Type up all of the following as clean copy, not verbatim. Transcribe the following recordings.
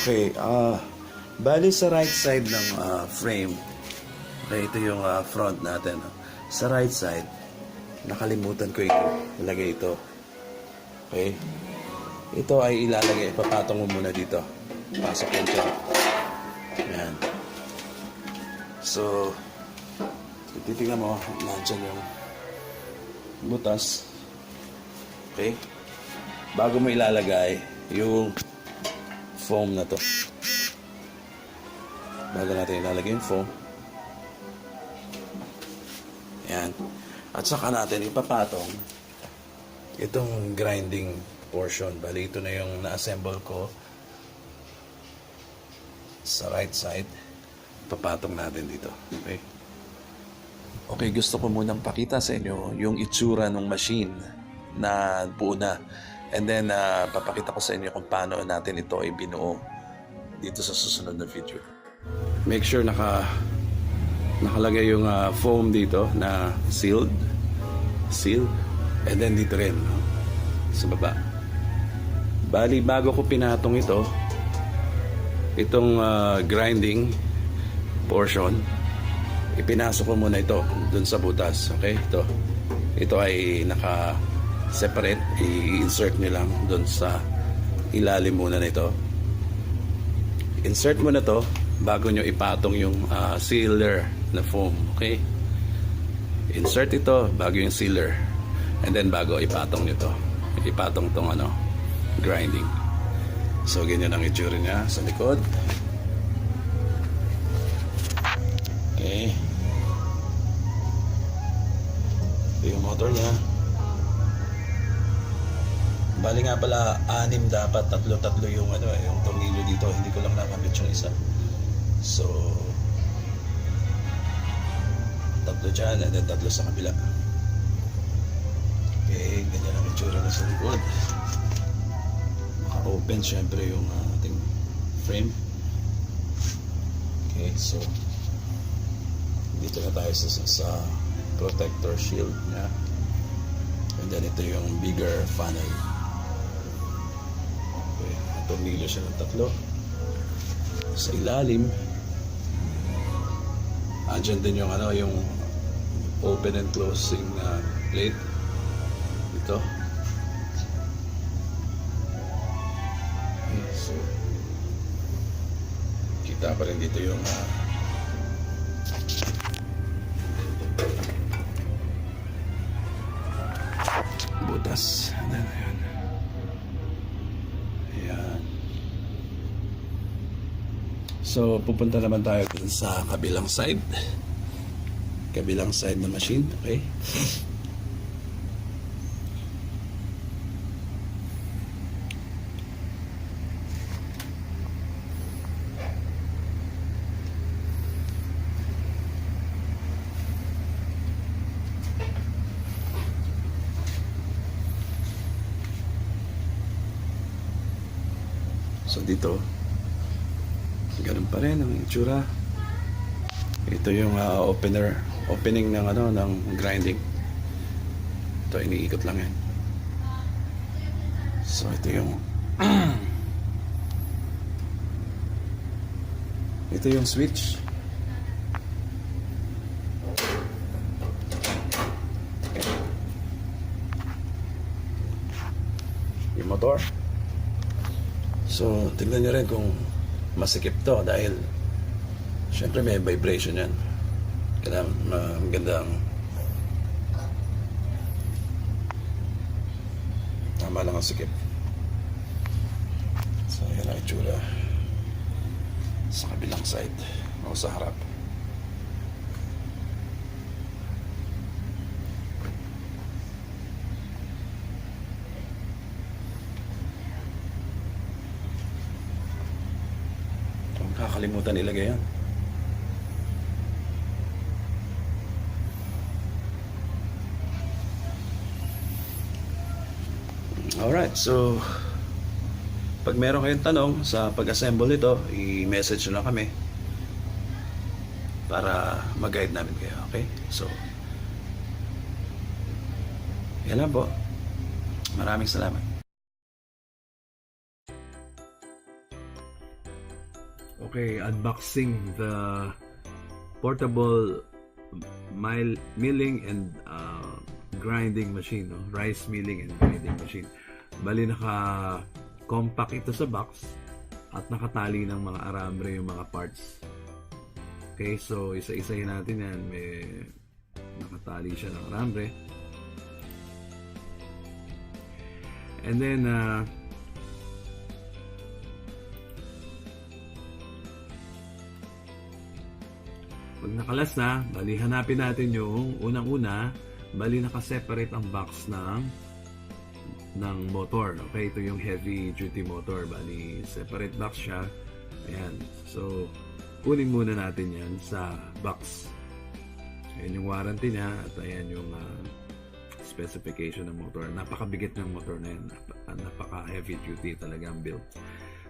Okay, bali sa right side ng frame, okay, ito yung front natin. Sa right side, nakalimutan ko ilagay ito. Okay? Ito ay ilalagay, ipapatong mo muna dito. Pasok yan siya. Ayan. So, titignan mo, nandyan yung butas. Okay? Bago mo ilalagay yung foam na to. Bago natin ilalagay yung foam. Ayan. At saka natin ipapatong itong grinding portion. Bali, ito na yung na-assemble ko sa right side. Papatong natin dito. Okay? Okay, gusto ko munang pakita sa inyo yung itsura ng machine na buo na. And then, papakita ko sa inyo kung paano natin ito ay binuo dito sa susunod na video. Make sure nakalagay yung foam dito na seal. And then dito rin, sa baba. Bali, bago ko pinatong itong grinding portion, ipinasok ko muna ito dun sa butas. Okay? Ito ay naka-separate. I-insert nyo lang dun sa ilalim muna na ito. Insert mo na to bago nyo ipatong yung sealer na foam. Okay? Insert ito bago yung sealer. And then bago ipatong nyo to. Ipatong tong grinding. So, ganyan ang itsura niya sa likod. Okay. Ito yung motor niya. Bali nga pala, 6 dapat. Tatlo yung yung tornilyo dito. Hindi ko lang nakamit yung isa. So, 3 dyan and then 3 sa kabila. Okay, ganyan ang itsura na sa likod. Naka-open syempre yung ating frame. Okay, so dito na tayo sa protector shield niya. And then ito yung bigger funnel. Okay, tornilyo siya ng 3. Sa ilalim, andyan din yung yung open and closing plate. Ito. Okay, so kita pa rin dito yung butas. Ayan. So, pupunta naman tayo sa kabilang side. Kabilang side ng machine. Okay? So dito, ganun pa rin ang itsura. Ito yung opening ng ng grinding. Ito, iniikot lang yan. So ito yung ito yung switch. Yung motor. So, tignan nyo rin kung masikip to dahil syempre may vibration yan. Kaya magandang tama lang ang sikip. So, yan ang itsura sa kabilang side o sa harap. Kakalimutan ilagay yan. Alright, so pag meron kayong tanong sa pag-assemble nito, i-message nyo lang kami para mag-guide namin kayo. Okay? So, yan lang po. Maraming salamat. Okay, unboxing the portable milling and grinding machine, no? Rice milling and grinding machine. Bali naka-compact ito sa box at nakatali ng mga arambre yung mga parts. Okay, so isa-isahin natin yan. May nakatali siya ng arambre. And then pag nakalas na, bali hanapin natin yung unang-una. Bali naka-separate ang box ng motor. Okay, ito yung heavy duty motor. Bali separate box siya. Ayan. So kunin muna natin yan sa box. Ayan yung warranty niya at ayan yung specification ng motor. Napakabigat ng motor na yan. Napaka heavy duty talaga ang build.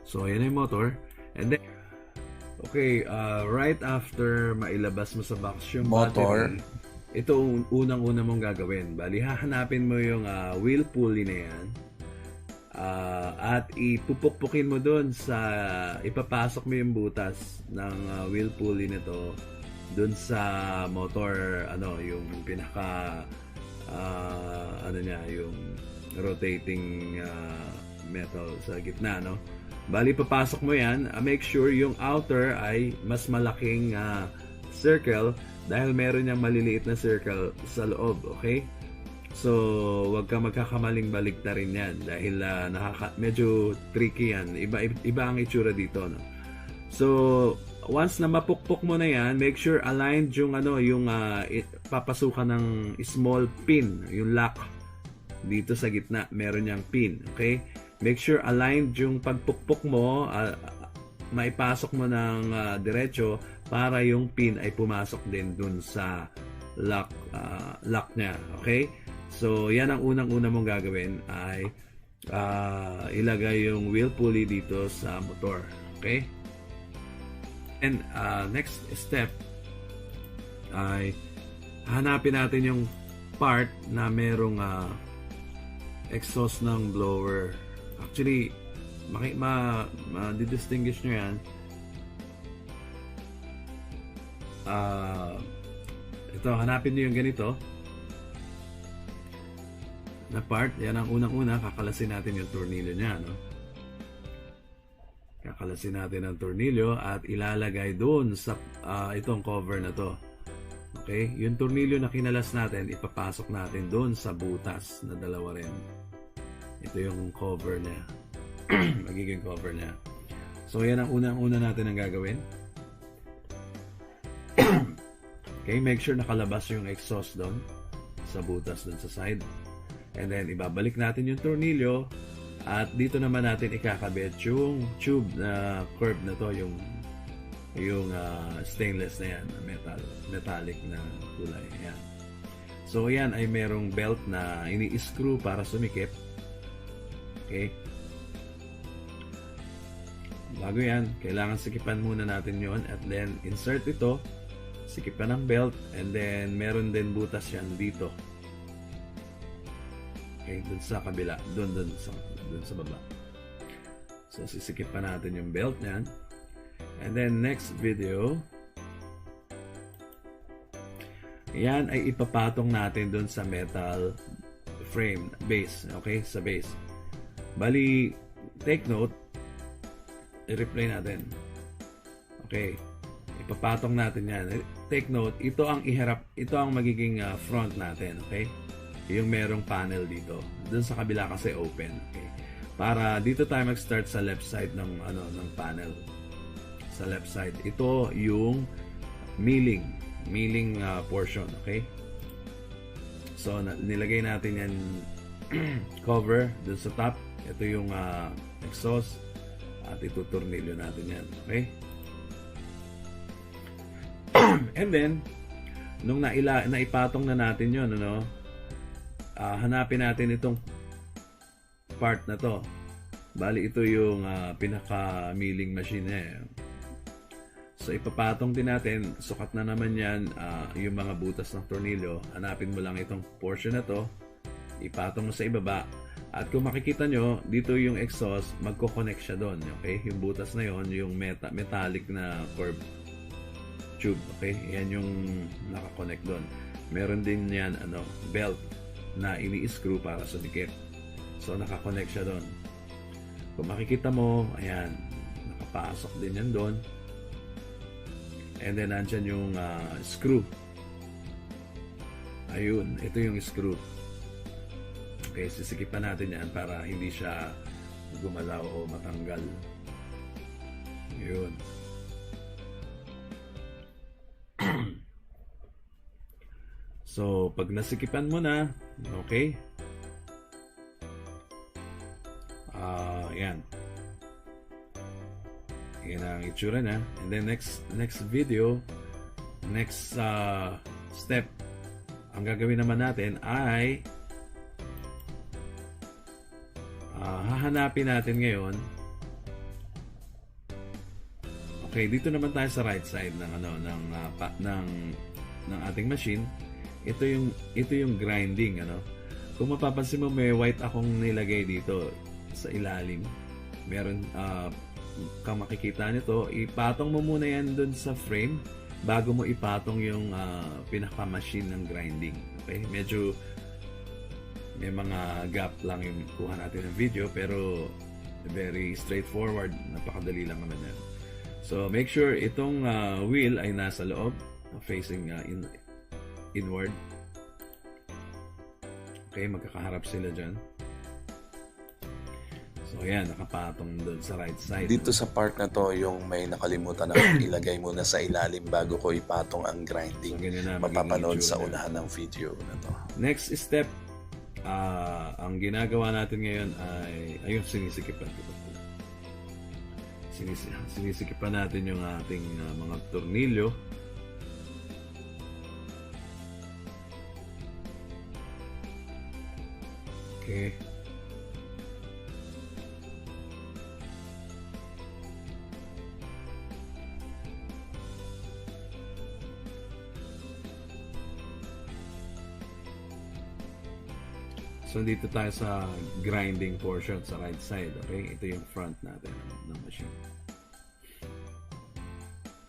So ayan yung motor. And then okay, right after mailabas mo sa box yung motor, battery, ito unang-una mong gagawin. Bali, hahanapin mo yung wheel pulley na yan at ipupukpukin mo doon sa, ipapasok mo yung butas ng wheel pulley nito doon sa motor, yung pinaka yung rotating metal sa gitna, no? Bali, papasok mo yan. Make sure yung outer ay mas malaking circle dahil meron niyang maliliit na circle sa loob. Okay? So, wag ka magkakamaling baliktarin yan dahil medyo tricky yan. Iba ang itsura dito, no? So, once na mapukpok mo na yan, make sure aligned yung papasukan ng small pin, yung lock dito sa gitna. Meron niyang pin. Okay? Make sure aligned yung pagpukpok mo, maipasok mo ng diretso para yung pin ay pumasok din dun sa lock niya. Okay? So, yan ang unang-una mong gagawin ay ilagay yung wheel pulley dito sa motor. Okay? And next step ay hanapin natin yung part na merong exhaust ng blower. Actually, ma-distinguish nyo yan. Ito, hanapin nyo yung ganito na part. Yan ang unang-una. Kakalasin natin yung tornilyo nya, no? Kakalasin natin ang tornilyo at ilalagay doon sa itong cover na to. Okay? Yung tornilyo na kinalas natin, ipapasok natin doon sa butas na dalawa rin. Ito yung cover niya. Magiging cover niya. So, yan ang unang-una natin ang gagawin. Okay, make sure nakalabas yung exhaust doon sa butas doon sa side. And then, ibabalik natin yung tornilyo. At dito naman natin ikakabit yung tube na curve na to, yung stainless na yan, metallic na kulay. Yan. So, yan ay merong belt na ini-screw para sumikip. Okay. Bago yan, kailangan sikipan muna natin yon at then insert ito, sikipan ng belt, and then meron din butas yan dito. Okay, dun sa kabila, dun sa baba. So, sisikipan natin yung belt niyan. And then next video, yan ay ipapatong natin dun sa metal frame, base. Okay, sa base. Bali, take note, i-replay natin. Okay, ipapatong natin yan. Take note, ito ang magiging front natin. Okay, yung merong panel dito. Dun sa kabila kasi open. Okay, para dito tayo mag-start sa left side ng panel. Sa left side, ito yung milling portion. Okay, so nilagay natin yan cover dun sa top. Ito yung exhaust at itutornilyo natin yan. Okay? And then, nung naipatong na natin yun, hanapin natin itong part na to. Bali, ito yung pinaka-milling machine niya. So, ipapatong din natin. Sukat na naman yan yung mga butas ng tornilyo. Hanapin mo lang itong portion na to. ipatong mo sa ibaba. At kung makikita nyo, dito yung exhaust, magko-connect siya doon. Okay? Yung butas na yon, yung metallic na curved tube. Okay? Yan yung nakakonect doon. Meron din yan, belt na ini-screw para sa dikit. So, nakakonect siya doon. Kung makikita mo, ayan, nakapasok din yan doon. And then, nandyan yung screw. Ayun, ito yung screw. Okay, sisikipan natin yan para hindi siya gumalaw o matanggal. Yun. So, pag nasikipan mo na, okay. Yan. Yan ang itsura na. And then next video, next step, ang gagawin naman natin ay hahanapin natin ngayon. Okay, dito naman tayo sa right side ng ng ating machine. Ito yung grinding, Kung mapapansin mo, may white akong nilagay dito sa ilalim. Meron kang makikita nito, ipatong mo muna yan dun sa frame bago mo ipatong yung pinaka-machine ng grinding. Okay? Medyo may mga gap lang yung kuha natin ng video, pero very straightforward, napakadali lang naman yan. So make sure itong wheel ay nasa loob, facing inward. Okay, magkakaharap sila dyan. So yan, nakapatong doon sa right side. Dito sa part na to, yung may nakalimutan na ilagay muna sa ilalim bago ko ipatong ang grinding. So, mapapanood sa unahan ng video na to. Next step, ang ginagawa natin ngayon ay ayun, sinisikipan ko po. Sinisikipan natin yung ating mga tornilyo. Okay. So, dito tayo sa grinding portion sa right side. Okay? Ito yung front natin ng machine.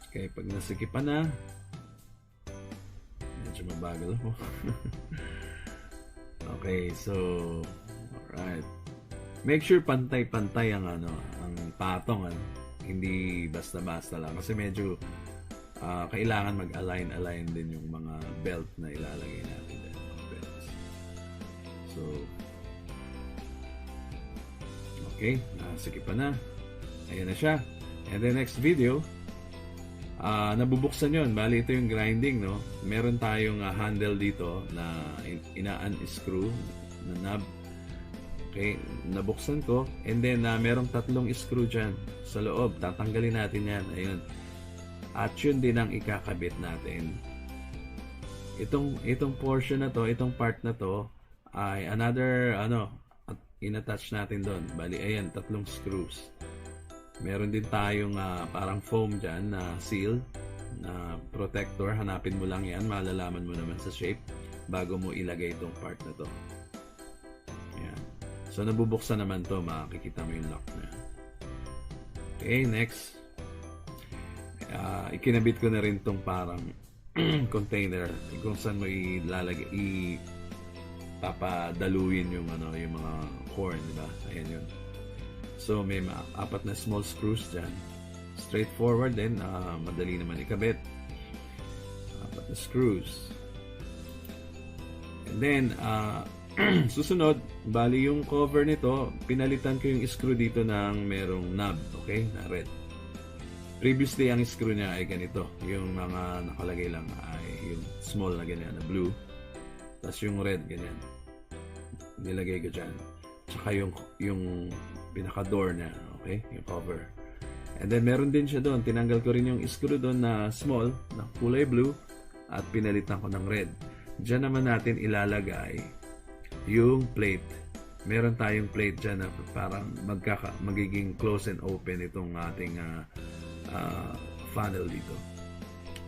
Okay, pag nasikipan na, medyo mabagal ako. Okay, so, alright. Make sure pantay-pantay ang patong. Hindi basta-basta lang. Kasi medyo kailangan mag-align din yung mga belt na ilalagay natin. So, okay, nasikipan na. Ayan na siya. And the next video, nabubuksan yun. Bali, ito yung grinding, no? Meron tayong handle dito na ina-unscrew na knob. Okay, nabuksan ko. And then, merong 3 screw dyan sa loob. Tatanggalin natin yan. Ayun. At yun din ang ikakabit natin. Itong portion na to, itong part na to, ay another in-attach natin doon. Bali, ayan, 3 screws. Meron din tayong parang foam dyan na seal na protector. Hanapin mo lang yan, malalaman mo naman sa shape bago mo ilagay itong part na to. Ayan. So, nabubuksan naman to, makikita mo yung lock na. Okay, next. Ikinabit ko na rin tong parang container kung saan mo ilalagay, papadaluin yung mga corn, diba? Ayan yun. So, may 4 na small screws dyan. Straightforward din. Madali naman ikabit. 4 na screws. And then, susunod, bali yung cover nito, pinalitan ko yung screw dito ng merong knob. Okay? Na red. Previously, ang screw niya ay ganito. Yung mga nakalagay lang ay yung small na ganyan, na blue. Tapos yung red, ganyan. Nilagay ko dyan. Tsaka yung pinaka-door niya. Okay? Yung cover. And then, meron din siya doon. Tinanggal ko rin yung screw doon na small, na kulay blue. At pinalitan ko ng red. Diyan naman natin ilalagay yung plate. Meron tayong plate dyan na parang magiging close and open itong ating funnel dito.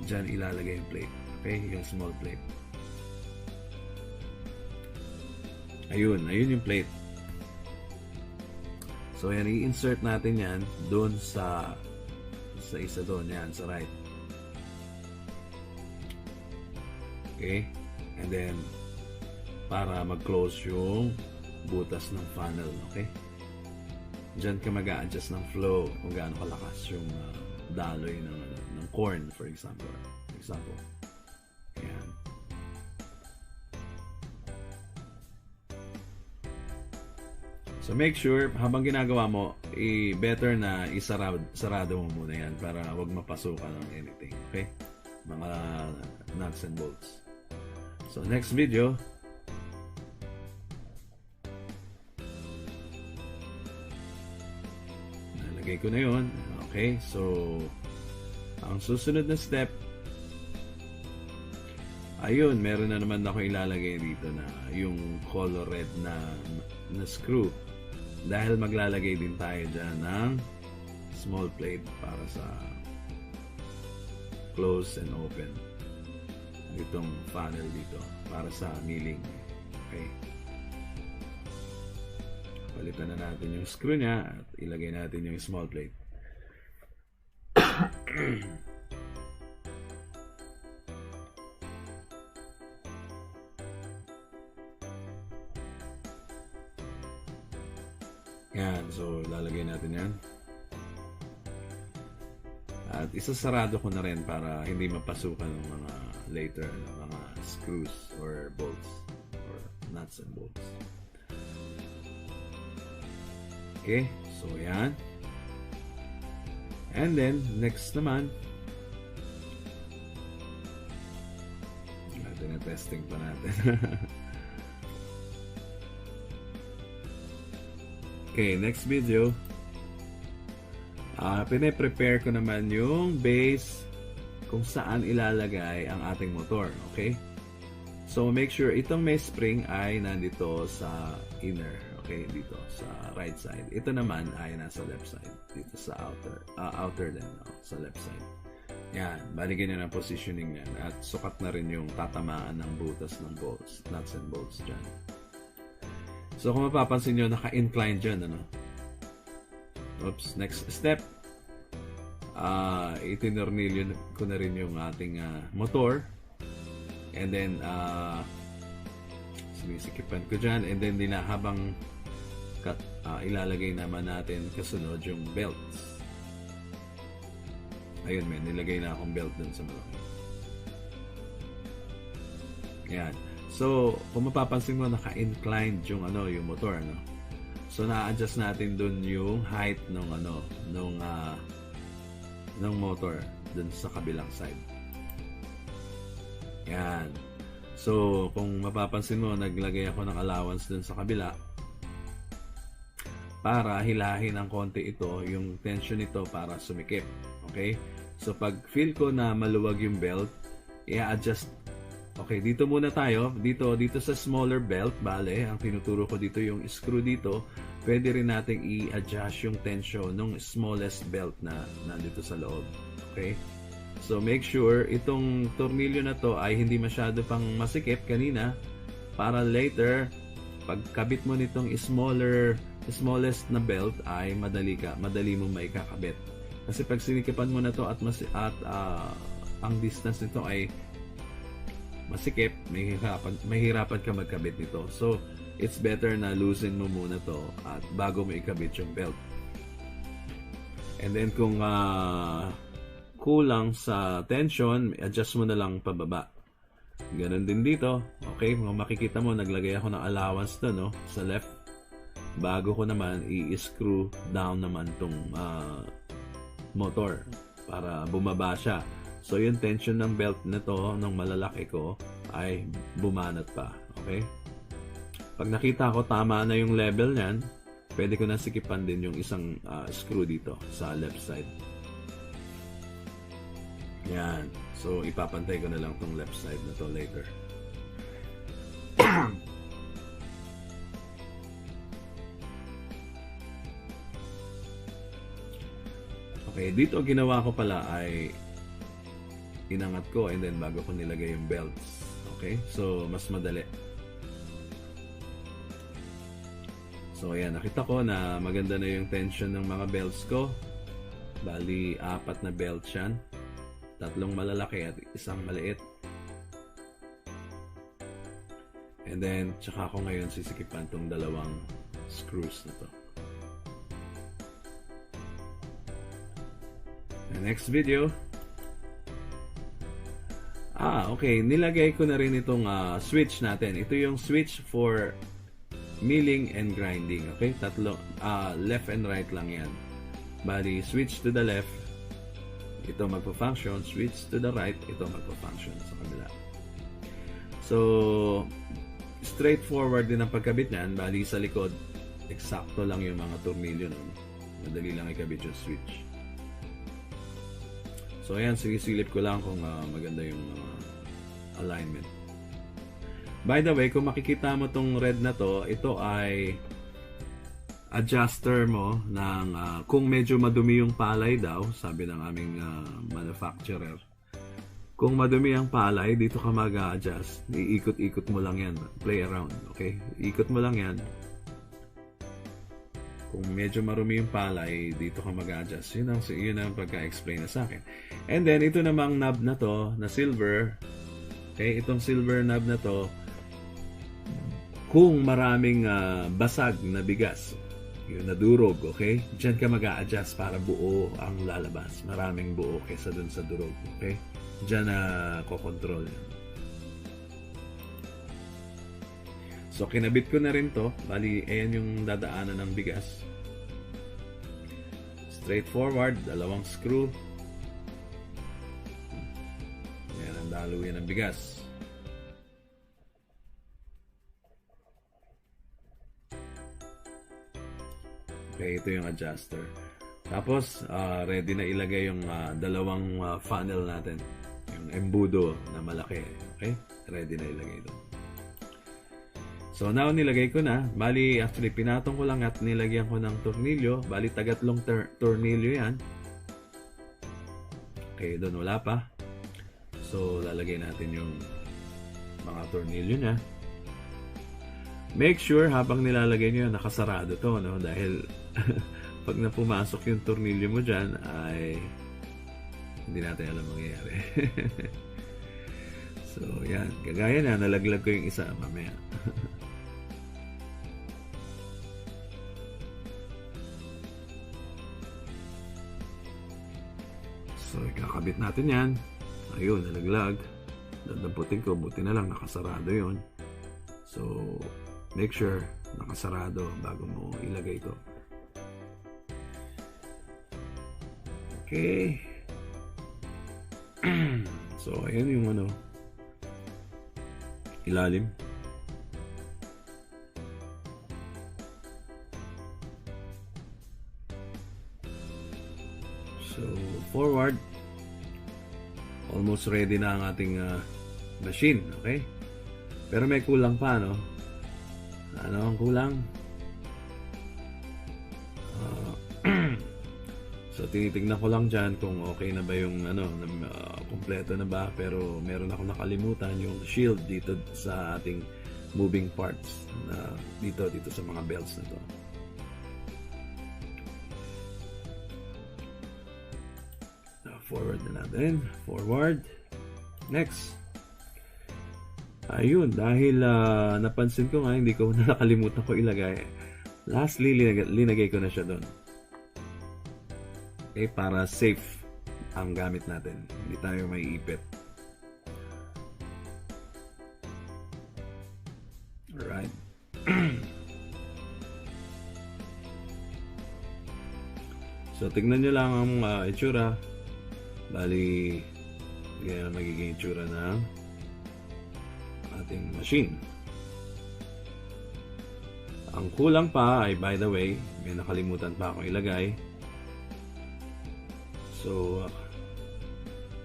Diyan ilalagay yung plate. Okay? Yung small plate. Ayun yung plate. So yan, i-insert natin yan doon sa isa doon, yan sa right. Okay, and then para mag-close yung butas ng funnel. Okay, dyan ka mag-a-adjust ng flow kung gaano kalakas yung daloy ng corn, for example. Yan. So make sure habang ginagawa mo, better na sarado mo muna yan para wag mapasukan ng anything. Okay? Mga nuts and bolts. So next video, nalagay ko na yun. Okay? So ang susunod na step, ayun, meron na naman ako ilalagay dito na yung color red na screw. Dahil maglalagay din tayo dyan ng small plate para sa close and open itong funnel dito para sa milling. Okay, palitan na natin yung screw nya at ilagay natin yung small plate. Yan, so lalagay natin yan. At isasarado ko na rin para hindi mapasukan ng mga later ng mga screws or bolts or nuts and bolts. Okay, so yan. And then next naman, natin na testing pa natin. Okay, next video, pine-prepare ko naman yung base kung saan ilalagay ang ating motor. Okay, so make sure itong may spring ay nandito sa inner. Okay, dito sa right side. Ito naman ay nasa left side, dito sa outer din, sa left side. Yan, baligyan nyo ng positioning yan at sukat na rin yung tatamaan ng butas ng bolts, nuts and bolts dyan. So kung mapapansin nyo, naka-incline dyan, ano? Oops, next step, itinornilyo ko na rin yung ating motor, and then sinisikipan ko dyan, and then habang ilalagay naman natin kasunod yung belts. Ayun, nilagay na akong belt dun sa malaki. Yan. So, kung mapapansin mo, naka-inclined yung yung motor, no? So, na-adjust natin dun yung height ng motor dun sa kabilang side. Yan. So, kung mapapansin mo, naglagay ako ng allowance dun sa kabila para hilahin ng konti ito, yung tension nito para sumikip. Okay? So, pag feel ko na maluwag yung belt, i-adjust. Okay, dito muna tayo. Dito sa smaller belt, bale, ang tinuturo ko dito yung screw dito. Pwede rin nating i-adjust yung tension ng smallest belt na nandito sa loob. Okay? So, make sure itong tornilyo na to ay hindi masyado pang masikip kanina para later, pagkabit mo nitong smallest na belt ay madali mo maikakabit. Kasi pag sinikipan mo na to at ang distance nito ay masikip, mahirapan ka magkabit nito. So, it's better na loosen mo muna to at bago mo ikabit yung belt. And then kung kulang sa tension, adjust mo na lang pababa. Ganon din dito. Okay, kung makikita mo, naglagay ako ng allowance to, no, sa left. Bago ko naman i-screw down naman tong motor para bumaba siya. So, yung tension ng belt na to, ng malalaki ko, ay bumanat pa. Okay? Pag nakita ko tama na yung level niyan, pwede ko na sikipan din yung isang screw dito sa left side. Yan. So, ipapantay ko na lang tong left side na to later. Okay, dito ginawa ko pala ay inangat ko and then bago ko nilagay yung belts. Okay? So, mas madali. So ayan, nakita ko na maganda na yung tension ng mga belts ko. Bali, 4 na belts yan. 3 malalaki at 1 maliit. And then, tsaka ako ngayon sisikipan tong 2 screws na to. The next video. Okay. Nilagay ko na rin itong switch natin. Ito yung switch for milling and grinding. Okay? 3, left and right lang yan. Bali, switch to the left, ito magpa-function. Switch to the right, ito magpa-function sa kabila. So, straightforward din ang pagkabit niyan. Bali, sa likod, eksakto lang yung mga tornilyo nun. Madali lang ikabit yung switch. So, ayan, sisilip ko lang kung maganda yung alignment. By the way, kung makikita mo tong red na to, ito ay adjuster mo ng kung medyo madumi yung palay daw, sabi ng aming manufacturer. Kung madumi ang palay, dito ka mag-adjust. Iikot-ikot mo lang yan. Play around, okay? Ikot mo lang yan. Kung medyo marumi yung palay, dito ka mag-adjust. Yun ang pagka-explain na sa akin. And then, ito namang knob na to, na silver. Okay, itong silver knob na to, kung maraming basag na bigas, yung nadurog, okay? Diyan ka mag-a-adjust para buo ang lalabas. Maraming buo kaysa dun sa durog, okay? Diyan na kokontrol. So, kinabit ko na rin to. Bali, ayan yung dadaanan ng bigas. Straightforward, 2 screw. Ayan ang daluyan ng bigas. Okay, ito yung adjuster. Tapos, ready na ilagay yung 2 funnel natin. Yung embudo na malaki. Okay? Ready na ilagay doon. So, now nilagay ko na. Bali, actually, pinatong ko lang at nilagyan ko ng tornilyo. Bali, tagatlong tornilyo yan. Okay, doon wala pa. So, lalagay natin yung mga tornilyo niya. Make sure habang nilalagay nyo, nakasarado to, no? Dahil pag na pumasok yung tornilyo mo dyan, ay hindi natin alam mangyayari. So, yan. Kagaya na, nalaglag ko yung isa mamaya. So, ikakabit natin yan. Ayun, nalaglag. Dadamputin ko, buti na lang, nakasarado yun. So, make sure nakasarado bago mo ilagay ito. Okay. So, ayan yung ilalim. So, forward. Almost ready na ang ating machine. Okay? Pero may kulang pa, no? Ano ang kulang? So, tinitignan ko lang dyan kung okay na ba yung kompleto na ba. Pero meron ako nakalimutan yung shield dito sa ating moving parts na dito sa mga belts na to. Forward na natin. Forward. Next. Ayun, dahil napansin ko nga, hindi ko nakalimutan ko ilagay. Lastly, linagay ko na siya doon. Okay, para safe ang gamit natin. Hindi tayo may ipit. Alright. So, tignan nyo lang ang itsura. Bali, yan ang magiging itsura ng ating machine. Ang kulang pa ay, by the way, may nakalimutan pa akong ilagay. So,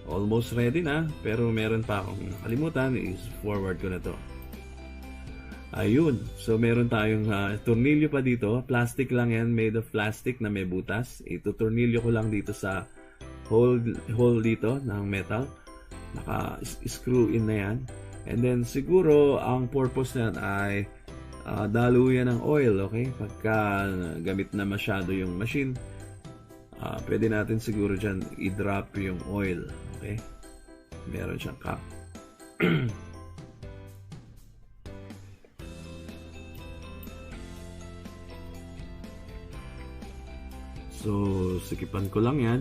almost ready na, pero meron pa akong nakalimutan, is forward ko na to. Ayun, so meron tayong tornilyo pa dito. Plastic lang yan, made of plastic na may butas. Ito tornilyo ko lang dito sa hole dito ng metal. Naka-screw in na yan. And then siguro ang purpose niyan ay daluyan ng oil, okay? Pagka gamit na masyado yung machine, pwede natin siguro dyan i-drop yung oil, okay? Meron siyang cap. So, sikipan ko lang yan.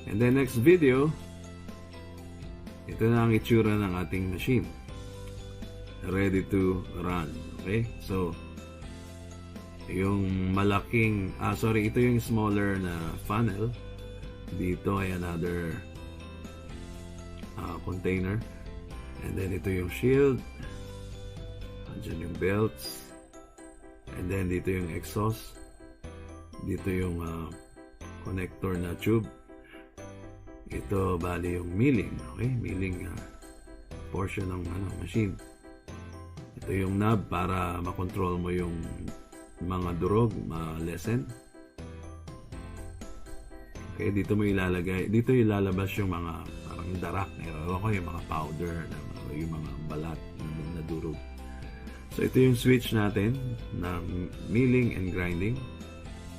And then next video, ito na ang itsura ng ating machine. Ready to run. Okay? So, yung malaking, ito yung smaller na funnel. Dito ay another container. And then ito yung shield. Andyan yung belts. And then dito yung exhaust. Dito yung connector na tube. Ito bali yung milling, okay? Milling portion ng machine. Ito yung knob para makontrol mo yung mga durog, ma-lessen. Okay, dito mo ilalagay, dito ilalabas yung mga parang darak, yung mga powder, yung mga balat na durog. So ito yung switch natin ng milling and grinding.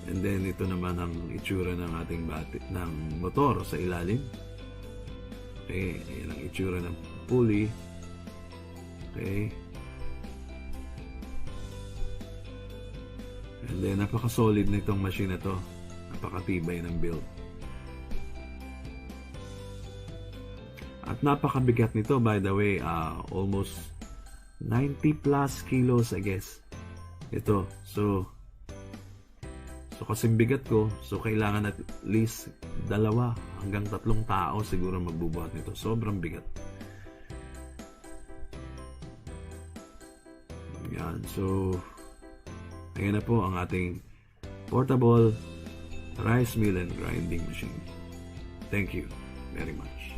And then ito naman ang itsura ng ating ng motor sa ilalim. Okay, ayan ang itsura ng pulley. Okay. And then napaka-solid nitong machine na to. Napakatibay ng build. At napakabigat nito, by the way, almost 90 plus kilos, I guess. Ito. So kasing bigat ko, so kailangan at least 2 hanggang 3 tao siguro magbubuhat nito. Sobrang bigat. Yan. So, ayan na po ang ating portable rice mill and grinding machine. Thank you very much.